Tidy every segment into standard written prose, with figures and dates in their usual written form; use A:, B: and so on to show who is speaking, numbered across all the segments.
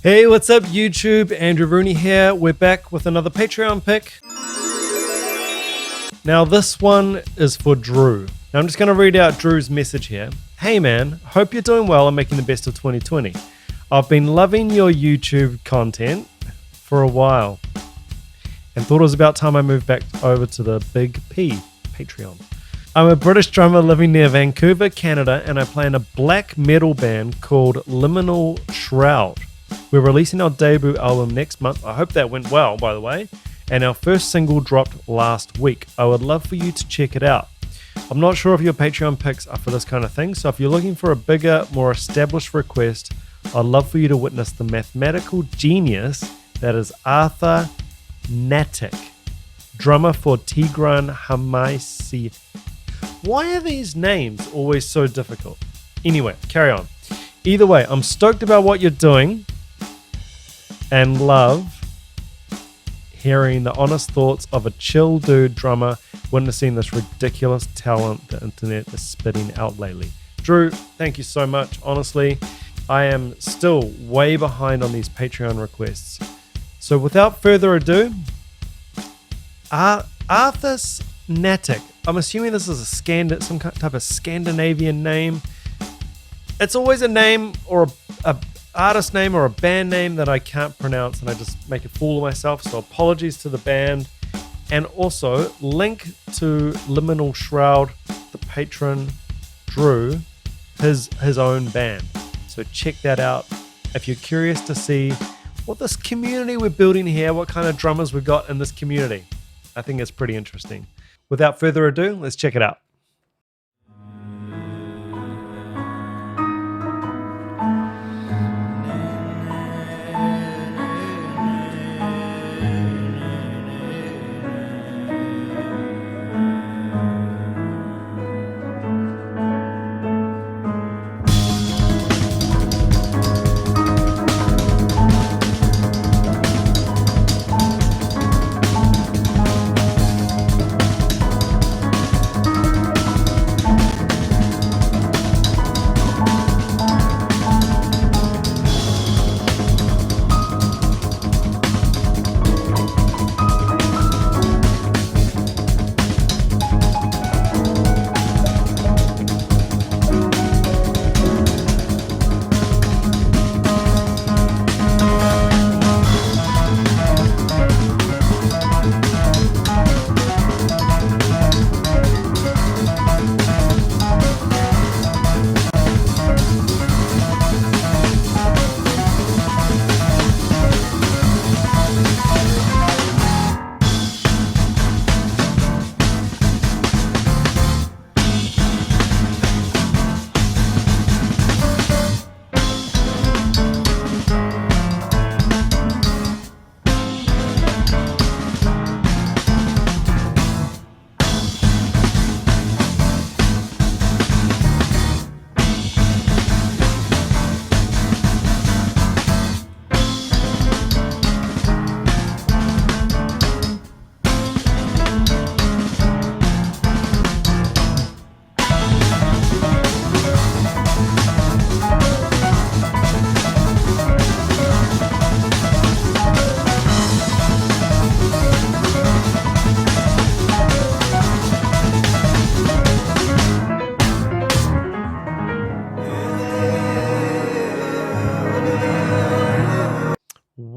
A: Hey, what's up YouTube? Andrew Rooney here. We're back with another Patreon pick. Now this one is for Drew. Now I'm just going to read out Drew's message here. Hey man, hope you're doing well and making the best of 2020. I've been loving your YouTube content for a while and thought it was about time I moved back over to the Big P, Patreon. I'm a British drummer living near Vancouver, Canada, and I play in a black metal band called Liminal Shroud. We're releasing our debut album next month. I hope that went well, by the way. And our first single dropped last week. I would love for you to check it out. I'm not sure if your Patreon picks are for this kind of thing, so if you're looking for a bigger, more established request, I'd love for you to witness the mathematical genius that is Hnatek, drummer for Tigran Hamasyan. Why are these names always so difficult? Anyway, carry on. Either way, I'm stoked about what you're doing and love hearing the honest thoughts of a chill dude drummer witnessing this ridiculous talent the internet is spitting out lately. Drew, thank you so much. Honestly, I am still way behind on these Patreon requests. So without further ado, Hnatek. I'm assuming this is some type of Scandinavian name. It's always a name or a artist name or a band name that I can't pronounce, and I just make a fool of myself. So apologies to the band, and also link to Liminal Shroud, the patron Drew, his own band. So check that out if you're curious to see what this community we're building here, what kind of drummers we've got in this community. I think it's pretty interesting. Without further ado, let's check it out.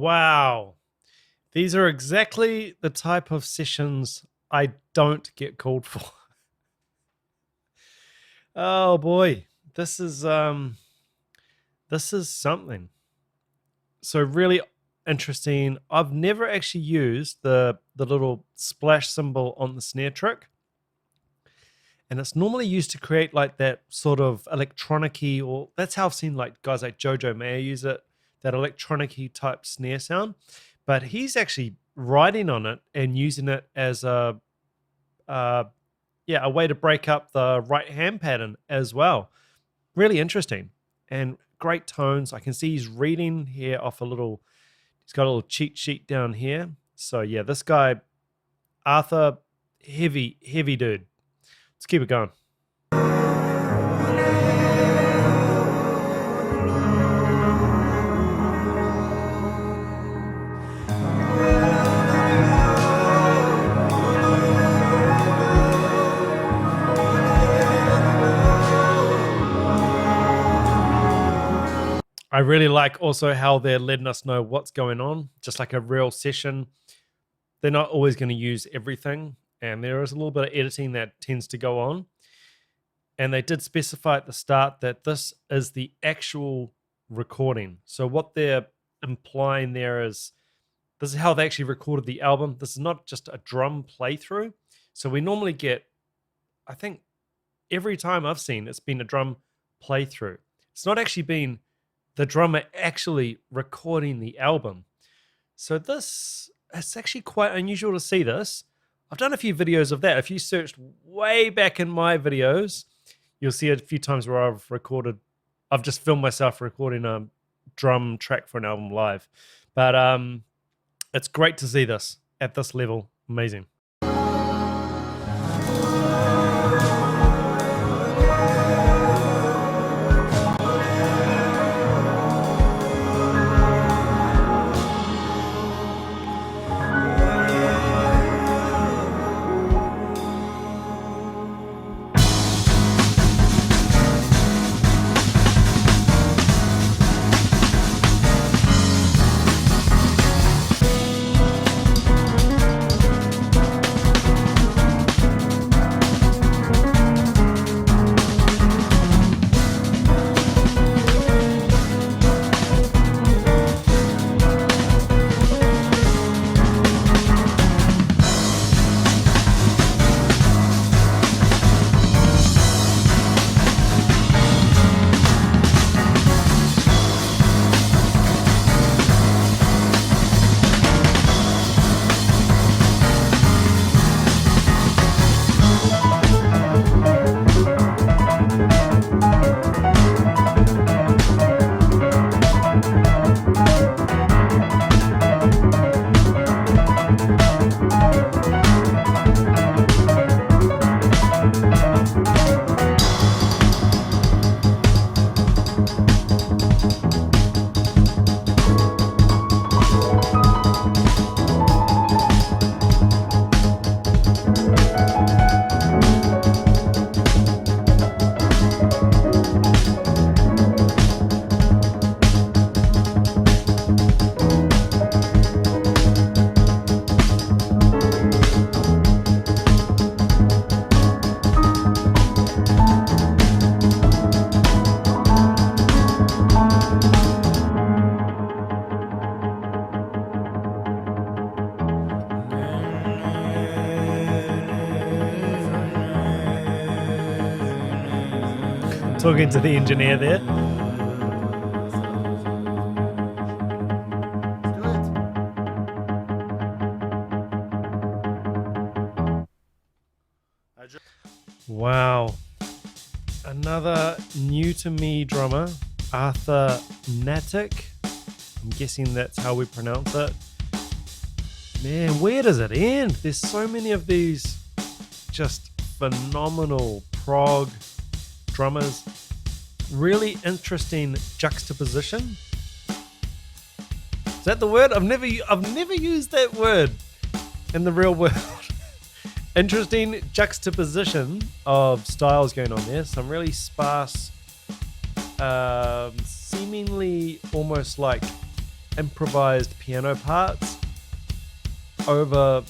A: Wow. These are exactly the type of sessions I don't get called for. Oh boy. This is something. So really interesting. I've never actually used the little splash cymbal on the snare trick. And it's normally used to create like that sort of electronic-y, or that's how I've seen like guys like Jojo Mayer use it, that electronic-y type snare sound. But he's actually writing on it and using it as a way to break up the right hand pattern as well. Really interesting and great tones. I can see he's reading here off he's got a little cheat sheet down here. So yeah, this guy, Arthur, heavy dude. Let's keep it going. I really like also how they're letting us know what's going on, just like a real session. They're not always going to use everything, and there is a little bit of editing that tends to go on. And they did specify at the start that this is the actual recording. So what they're implying there is this is how they actually recorded the album. This is not just a drum playthrough. So we normally get, I think every time I've seen, it's been a drum playthrough. It's not actually been the drummer actually recording the album. So this is actually quite unusual to see this. I've done a few videos of that. If you searched way back in my videos, you'll see a few times where I've just filmed myself recording a drum track for an album live. But it's great to see this at this level. Amazing. Talking to the engineer there. Wow. Another new to me drummer, Hnatek. I'm guessing that's how we pronounce it. Man, where does it end? There's so many of these just phenomenal prog drummers. Really interesting juxtaposition. Is that the word? I've never used that word in the real world. Interesting juxtaposition of styles going on there. Some really sparse, seemingly almost like improvised piano parts over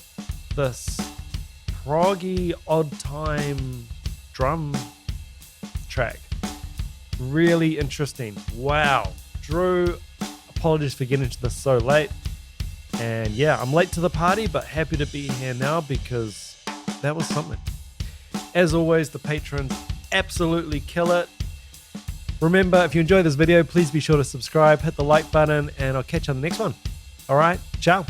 A: this proggy odd time drum track. Really interesting. Wow. Drew, apologies for getting to this so late. And yeah, I'm late to the party, but happy to be here now because that was something. As always, the patrons absolutely kill it. Remember, if you enjoyed this video, please be sure to subscribe, hit the like button, and I'll catch you on the next one. All right, ciao.